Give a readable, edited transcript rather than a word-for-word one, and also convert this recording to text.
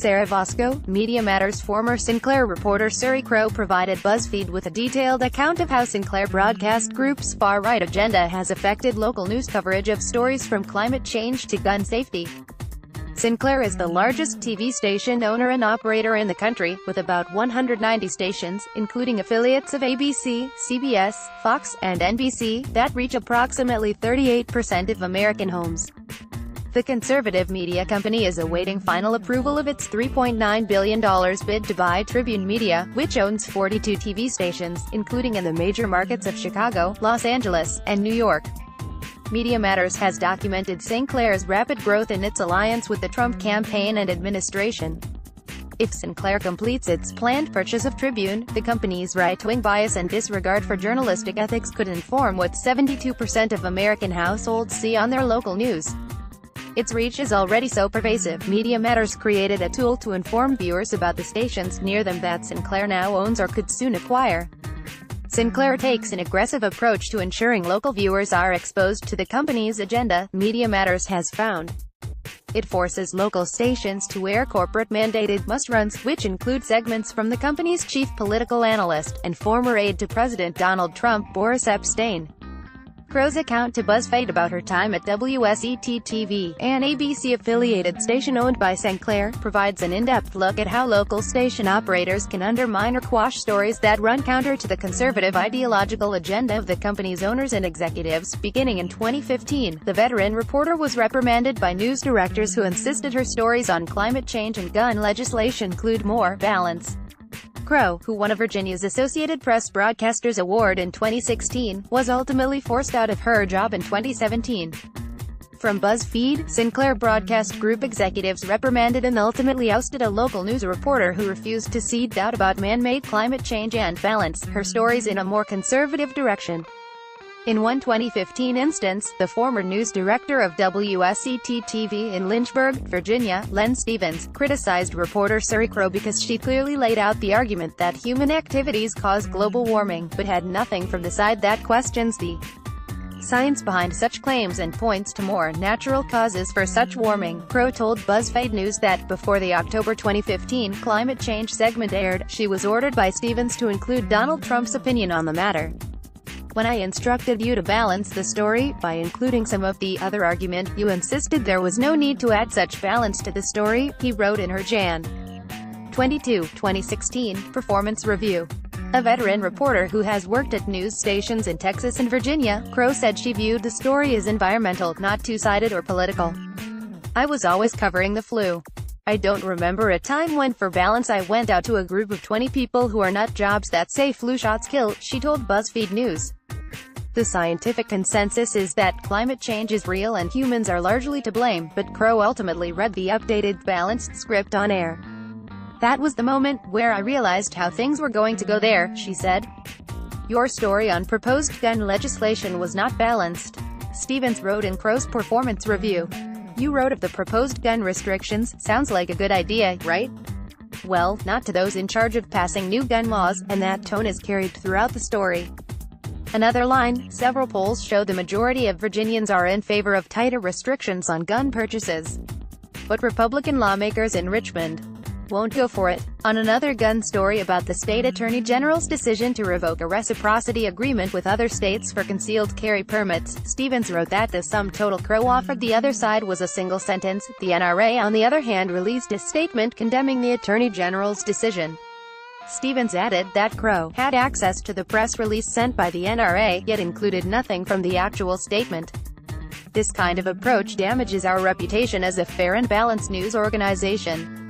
Sarah Bosco, Media Matters former Sinclair reporter Suri Crow provided BuzzFeed with a detailed account of how Sinclair Broadcast Group's far-right agenda has affected local news coverage of stories from climate change to gun safety. Sinclair is the largest TV station owner and operator in the country, with about 190 stations, including affiliates of ABC, CBS, Fox, and NBC, that reach approximately 38% of American homes. The conservative media company is awaiting final approval of its $3.9 billion bid to buy Tribune Media, which owns 42 TV stations, including in the major markets of Chicago, Los Angeles, and New York. Media Matters has documented Sinclair's rapid growth in its alliance with the Trump campaign and administration. If Sinclair completes its planned purchase of Tribune, the company's right-wing bias and disregard for journalistic ethics could inform what 72% of American households see on their local news. Its reach is already so pervasive, Media Matters created a tool to inform viewers about the stations near them that Sinclair now owns or could soon acquire. Sinclair takes an aggressive approach to ensuring local viewers are exposed to the company's agenda, Media Matters has found. It forces local stations to air corporate-mandated must-runs, which include segments from the company's chief political analyst, and former aide to President Donald Trump, Boris Epshteyn. Crow's account to BuzzFeed about her time at WSET-TV, an ABC-affiliated station owned by Sinclair, provides an in-depth look at how local station operators can undermine or quash stories that run counter to the conservative ideological agenda of the company's owners and executives. Beginning in 2015, the veteran reporter was reprimanded by news directors who insisted her stories on climate change and gun legislation include more balance. Crow, who won a Virginia's Associated Press Broadcasters Award in 2016, was ultimately forced out of her job in 2017. From BuzzFeed, Sinclair Broadcast Group executives reprimanded and ultimately ousted a local news reporter who refused to seed doubt about man-made climate change and balance her stories in a more conservative direction. In one 2015 instance, the former news director of WSET-TV in Lynchburg, Virginia, Len Stevens, criticized reporter Suri Crow because she clearly laid out the argument that human activities cause global warming, but had nothing from the side that questions the science behind such claims and points to more natural causes for such warming. Crow told BuzzFeed News that, before the October 2015 climate change segment aired, she was ordered by Stevens to include Donald Trump's opinion on the matter. When I instructed you to balance the story, by including some of the other argument, you insisted there was no need to add such balance to the story, he wrote in her Jan. 22, 2016, performance review. A veteran reporter who has worked at news stations in Texas and Virginia, Crow said she viewed the story as environmental, not two-sided or political. I was always covering the flu. I don't remember a time when, for balance, I went out to a group of 20 people who are nut jobs that say flu shots kill, she told BuzzFeed News. The scientific consensus is that climate change is real and humans are largely to blame, but Crow ultimately read the updated, balanced script on air. That was the moment where I realized how things were going to go there, she said. Your story on proposed gun legislation was not balanced, Stevens wrote in Crow's performance review. You wrote of the proposed gun restrictions, sounds like a good idea, right? Well, not to those in charge of passing new gun laws, and that tone is carried throughout the story. Another line, several polls show the majority of Virginians are in favor of tighter restrictions on gun purchases. But Republican lawmakers in Richmond won't go for it. On another gun story about the state attorney general's decision to revoke a reciprocity agreement with other states for concealed carry permits, Stevens wrote that the sum total Crow offered the other side was a single sentence. The NRA, on the other hand, released a statement condemning the attorney general's decision. Stevens added that Crow had access to the press release sent by the NRA, yet included nothing from the actual statement. This kind of approach damages our reputation as a fair and balanced news organization.